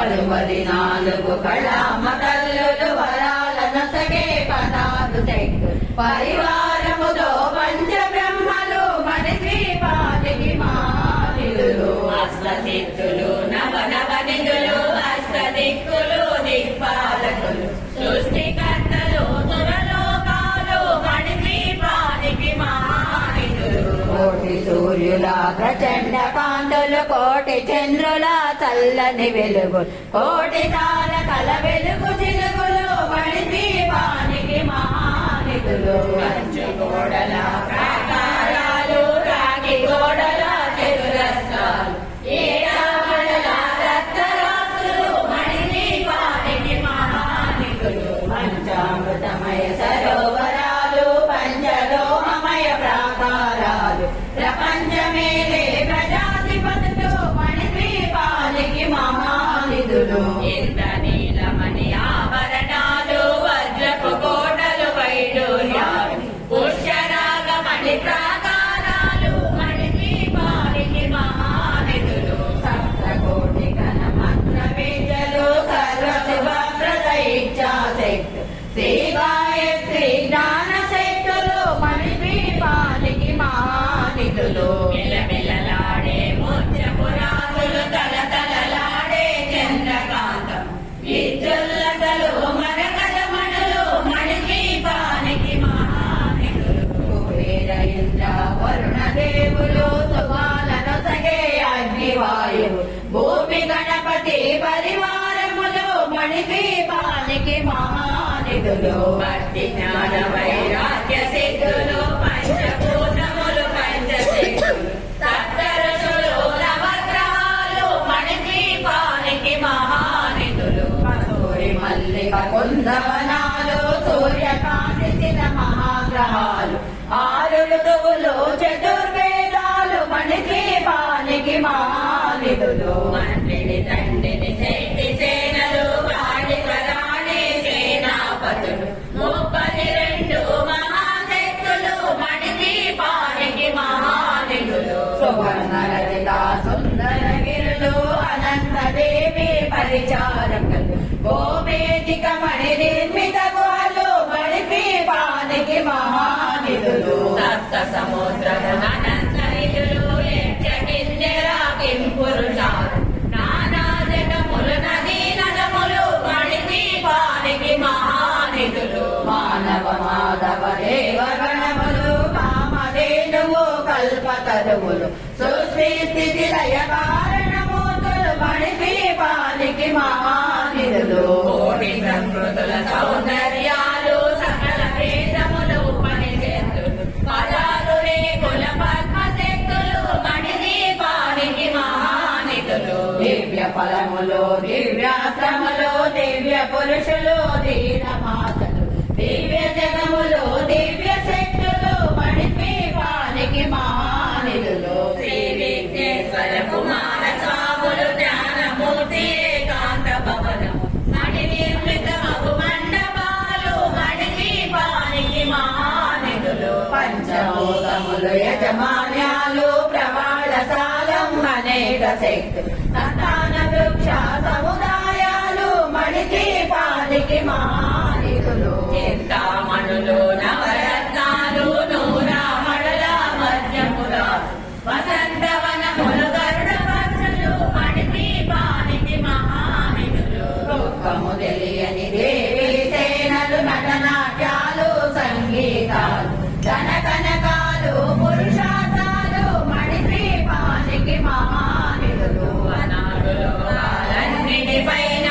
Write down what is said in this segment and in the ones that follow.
కలువది నాలుగు కళామ తల్లులు వరాలను సగే పదాలు శక్తులు పరివారముతో పంచ బ్రహ్మలు మణిద్వీపానికి మానిధులు అష్టసిద్ధులు నవ నిధులు అష్ట దిక్కులు దిక్పాలకులు సృష్టికర్తలు సురలోకాలు మణిద్వీపానికి మానిధులు కోటి సూర్యుల ప్రచండ కాంతులు కోటి చంద్రుల చల్లని వెలుగు కోటి తారకల వెలుగు జిలుగులు మణిద్వీపానికి మహానిధులు పంచగోడల ప్రాకారాలు రాగి గోడల చతురస్రాలు ఏడామడల రత్నరాసులు మణిద్వీపానికి మహానిధులు పంచామృతమయ సరోవరాలు పంచలోహమయ ప్రాకారాలు ప్రపంచమేలే ప్రజాధిపతులు మణిద్వీపానికి మహానిధులు ఇంద్ర నీలమణి ఆభరణాలు వజ్రపు కోటలు వైడూర్యాలు పుష్యరాగమణి ప్రాకారాలు మణిద్వీపానికి మహానిధులు సప్తకోటి గణ మంత్ర బీజలు సర్వశుభప్రద ఇచ్ఛాశక్తులు శ్రీ గాయత్రి జ్ఞాన శక్తులు మణిద్వీపానికి మహానిధులు మిలమిలలాడే ముత్యపురాసులు తలతలలాడే చంద్రకాంతం విద్యుల్లతలు మరకలమణులు మణిద్వీపానికి మహానిధులు కుబేర ఇంద్ర వరుణ దేవులు శుభాలను సగే అగ్నివాయువు భూమి గణపతి పరివారములు మణిద్వీపానికి మహానిధులు భక్తి జ్ఞాన వైరాగ్య సిద్ధులు పంచభూతములు పంచశక్తులు సప్తఋషులు నవగ్రహాలు మణిద్వీపానికి మహానిధులు కస్తూరి మల్లిక కుందవనాలు సూర్యకాంతిసిన మహాగ్రహాలు ఆరు ఋతువులు చతుర్వేదాలు మణిద్వీపానికి మహానిధులు మంత్రిని తండ్రిని శక్తి సేనలు బాలిక రాణి సేనాపతులు 32 మహాశక్తులు మణిద్వీపానికి మహానిధులు సువర్ణ రచిత సుందర గిరులు అనంత దేవి పరిచారకులు గోమేధిక మణి నిర్మిత గుహలు మణిద్వీపానికి మహానిధులు సప్త సముద్రము అనంత నిధులు పురుషాలు నానా జగములు నదీ నదములు మణిద్వీపానికి మహానిధులు మానవ మాధవ దేవ గణములు కామధేనువు కల్పతరువులు సృష్టి స్థితి లయ కారణమూర్తులు మణిద్వీపానికి మహానిధులు కోటి ప్రకృతుల సౌందర్యాలు సకల వేదములు ఉపనిషత్తులు పదాలు రేకుల పద్మశక్తులు మణిద్వీపానికి మహానిధులు దివ్య ఫలములు దివ్యాశ్రములు దివ్య పురుషులు ధీర మాతలు దివ్య జగములు దివ్య శక్తులు మణిద్వీపానికి మహానిధులు శ్రీ విఘ్నేశ్వర కుమార స్వాములు జ్ఞానమూర్తి ఏకాంత భవనము మణి నిర్మితమగు మండపాలు మణిద్వీపానికి మహానిధులు పంచభూతములు యజమాన్యాలు ప్రవాళశాలం అనేక శక్తులు సంతాన వృక్ష సముదాయాలు మణిద్వీపానికి మహానిధులు చింతామణులు నవరత్నాలు నూరామణుల మధ్యముల వసంతవనములు గరుడ పక్షులు మణిద్వీపానికి మహానిధులు దుఃఖము తెలియని దేవి సేనలు నటనాట్యాలు సంగీతాలు ధనకనకాలు పురుషార్థాలు మణిద్వీపానికి మహానిధులు అనాడులో కాలన్నిటిపైన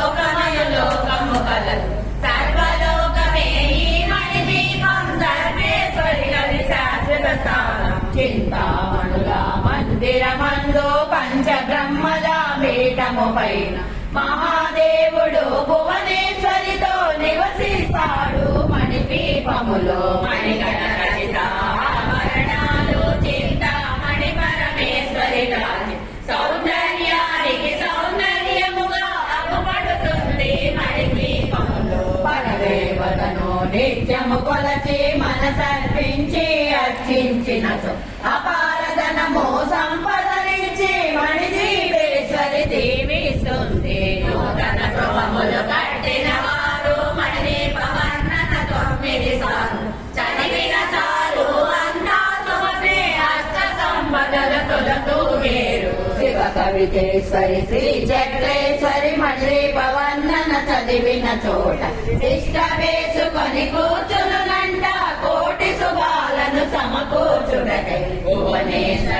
సర్వలోకమయులోకము కలదు సర్వలోకమే ఈ మణిద్వీపం సర్వేశ్వరి హరి శాశ్వత స్థానం చింతామణుల మందిరమందు పంచబ్రహ్మల పీఠము పైన మహాదేవుడు భువనేశ్వరితో నివసిస్తాడు మణిద్వీపములో మణిగణ రచిత ఆభరణాలు చింతామణి పరమేశ్వరి రాజి సౌందర్యానికి సౌందర్యముగా అగుపడుతుంది మణిద్వీపములో పరదేవతను నిత్యము కొలచి మనసర్పించి అర్చించిన అపారధనము సంపదనిచ్చి మణిద్వీపేశ్వరి దీవిస్తుంది కవితేశ్వరి శ్రీ చక్రేశ్వరి మండీప వందన చదివిన చోట ఇష్ట వేసుకొని కూర్చునునంట కోటి శుభాలను సమకూర్చుటకై భువనేశ్వరి